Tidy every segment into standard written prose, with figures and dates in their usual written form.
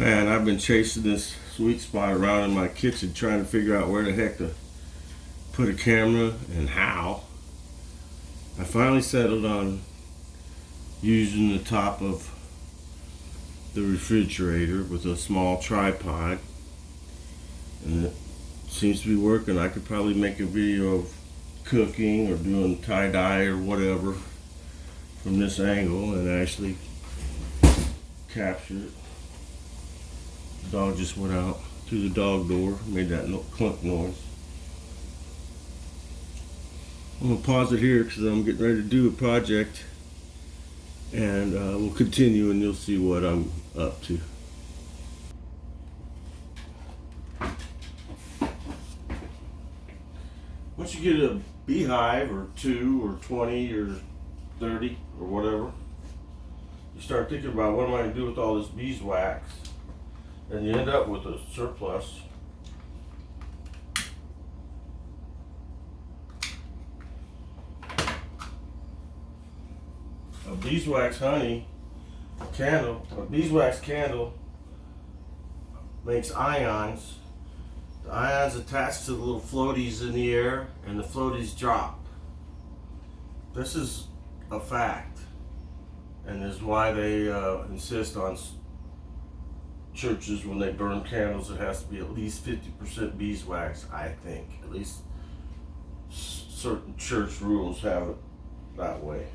Man, I've been chasing this sweet spot around in my kitchen trying to figure out where the heck to put a camera and how. I finally settled on using the top of the refrigerator with a small tripod, and it seems to be working. I could probably make a video of cooking or doing tie-dye or whatever from this angle and actually capture it. The dog just went out through the dog door, made that clunk noise. I'm gonna pause it here because I'm getting ready to do a project, and we'll continue and you'll see what I'm up to. Once you get a beehive or 2 or 20 or 30 or whatever, you start thinking about what am I going to do with all this beeswax, and you end up with a surplus. A beeswax honey candle, a beeswax candle makes ions. The ions attach to the little floaties in the air, and the floaties drop. This is a fact, and is why they insist on churches when they burn candles, it has to be at least 50% beeswax. I think at least certain church rules have it that way.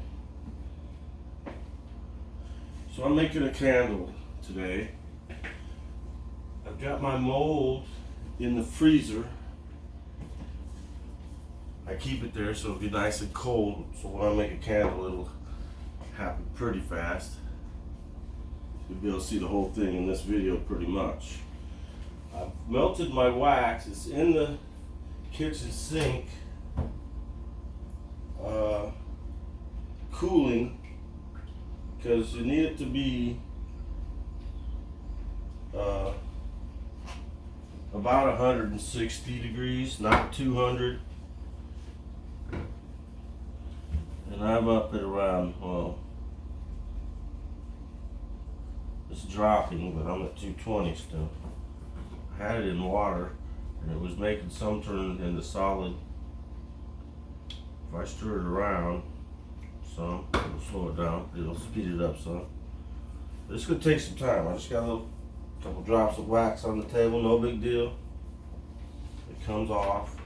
So I'm making a candle today. I've got my mold in the freezer. I keep it there so it'll be nice and cold, so when I make a candle it'll happen pretty fast. You'll be able to see the whole thing in this video pretty much. I've melted my wax. It's in the kitchen sink, cooling, because you need it to be about 160 degrees, not 200. And I'm up at around, well, it's dropping, but I'm at 220 still. I had it in water, and it was making some turn into solid. If I stir it around some, it'll slow it down, it'll speed it up some. But it's gonna take some time. I just got a couple drops of wax on the table, no big deal. It comes off.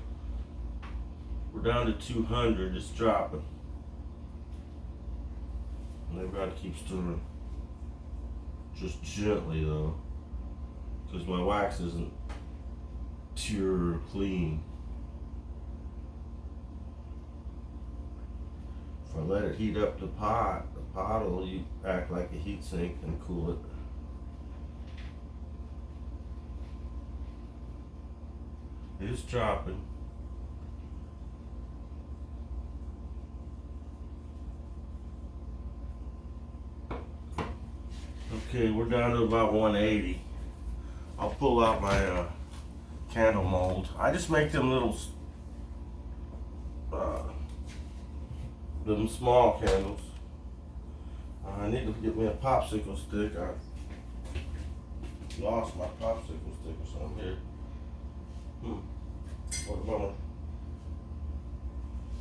We're down to 200, it's dropping. And I've got to keep stirring. Just gently though, because my wax isn't pure or clean. If I let it heat up the pot will act like a heat sink and cool it. It's dropping. Okay, we're down to about 180. I'll pull out my candle mold. I just make them little, them small candles. I need to get me a popsicle stick. I lost my popsicle stick or something here. What a bummer.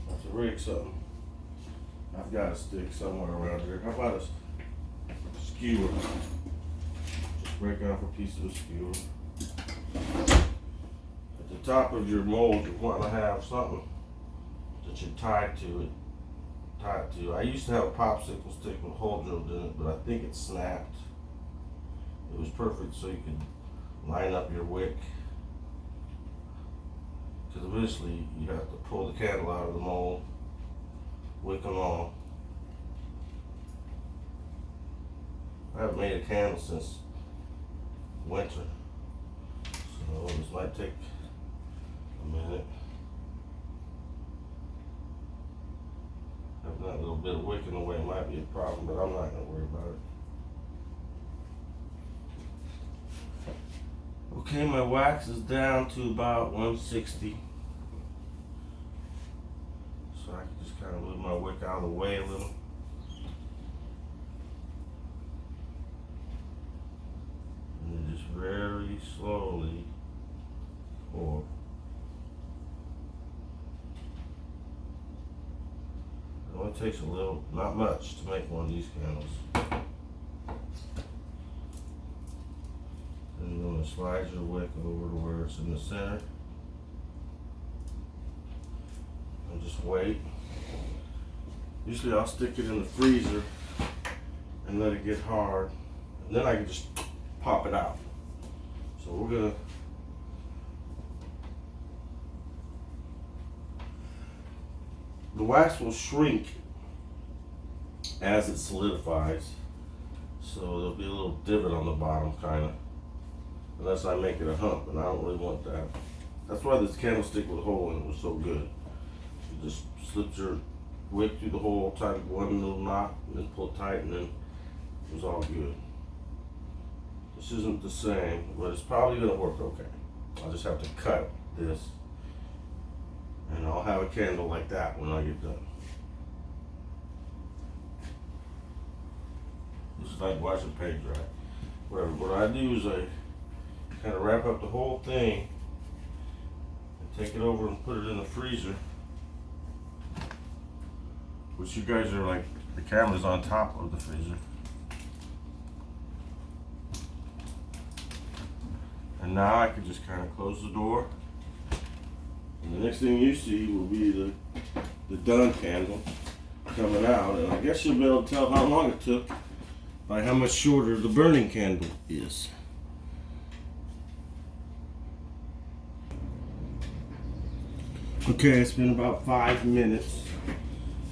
I have to rig something. I've got a stick somewhere around here. How about a skewer? Just break off a piece of a skewer. At the top of your mold, you want to have something that you tie to it. I used to have a popsicle stick with a hole drilled in it, but I think it snapped. It was perfect so you could line up your wick. Because eventually you have to pull the candle out of the mold, wick them on. I haven't made a candle since winter, so this might take a minute. Having that little bit of wick in the way might be a problem, but I'm not going to worry about it. Okay, my wax is down to about 160. So I can just kind of move my wick out of the way a little. And then takes a little, not much, to make one of these candles. And you're going to slide your wick over to where it's in the center. And just wait. Usually I'll stick it in the freezer and let it get hard. And then I can just pop it out. So we're going to the wax will shrink as it solidifies, so there'll be a little divot on the bottom, kind of, unless I make it a hump, and I don't really want that. That's why this candlestick with a hole in it was so good. You just slip your wick through the hole, tie one little knot, and then pull it tight, and then it was all good. This isn't the same, but it's probably going to work okay. I'll just have to cut this. And I'll have a candle like that when I get done. This is like watching paint dry. Whatever. What I do is I kind of wrap up the whole thing and take it over and put it in the freezer. Which you guys are like, the camera's on top of the freezer. And now I can just kind of close the door. And the next thing you see will be the done candle coming out, and I guess you'll be able to tell how long it took by how much shorter the burning candle is. Okay, it's been about 5 minutes,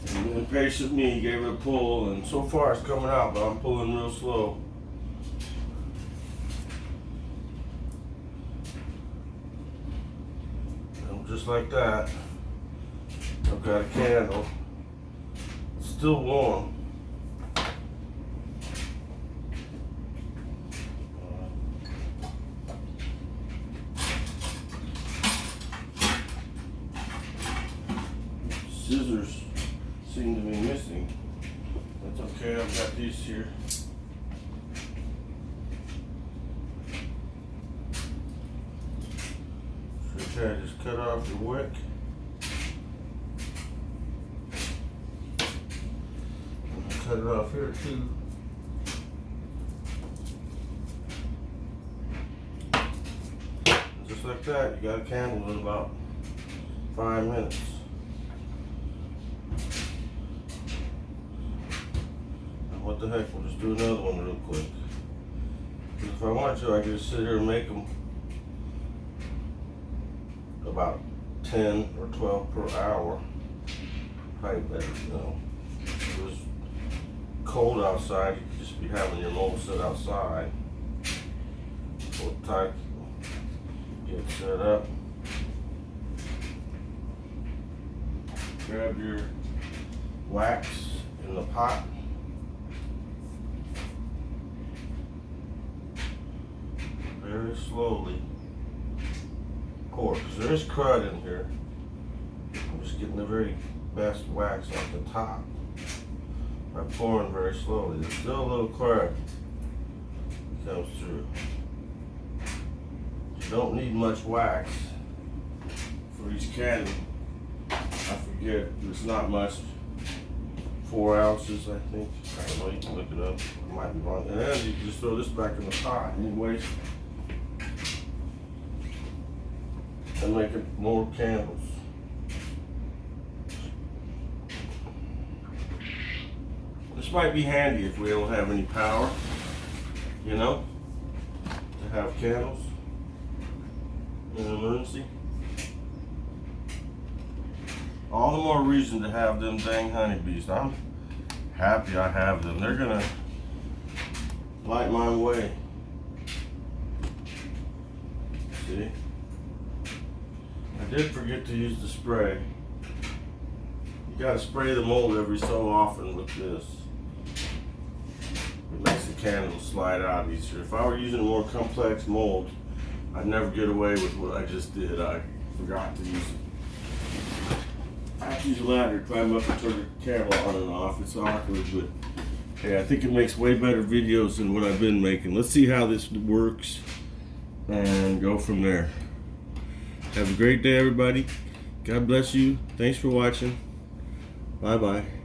and the impatient me gave it a pull, and so far it's coming out, but I'm pulling real slow. Just like that, I've got a candle. It's still warm. Scissors seem to be missing. That's okay, I've got these here. Okay, just cut off your wick. And cut it off here too. And just like that, you got a candle in about 5 minutes. And what the heck, we'll just do another one real quick. Because if I wanted to, I could just sit here and make them about 10 or 12 per hour. Probably better, you know. If it was cold outside, you could just be having your mold set outside. Pull it tight, get set up. Grab your wax in the pot. Very slowly. Because there is crud in here. I'm just getting the very best wax off the top by pouring very slowly. There's still a little crud that comes through. You don't need much wax for each candle. I forget, it's not much. 4 ounces, I think. I don't know, you can look it up. I might be wrong. And then you can just throw this back in the pot anyways. And make it more candles. This might be handy if we don't have any power, you know, to have candles in an emergency. All the more reason to have them dang honeybees. I'm happy I have them. They're gonna light my way. See? I did forget to use the spray. You gotta spray the mold every so often with this. It makes the candle slide out easier. If I were using a more complex mold, I'd never get away with what I just did. I forgot to use it. I have to use a ladder to climb up and turn the camera on and off. It's awkward, but hey, I think it makes way better videos than what I've been making. Let's see how this works and go from there. Have a great day, everybody. God bless you. Thanks for watching. Bye-bye.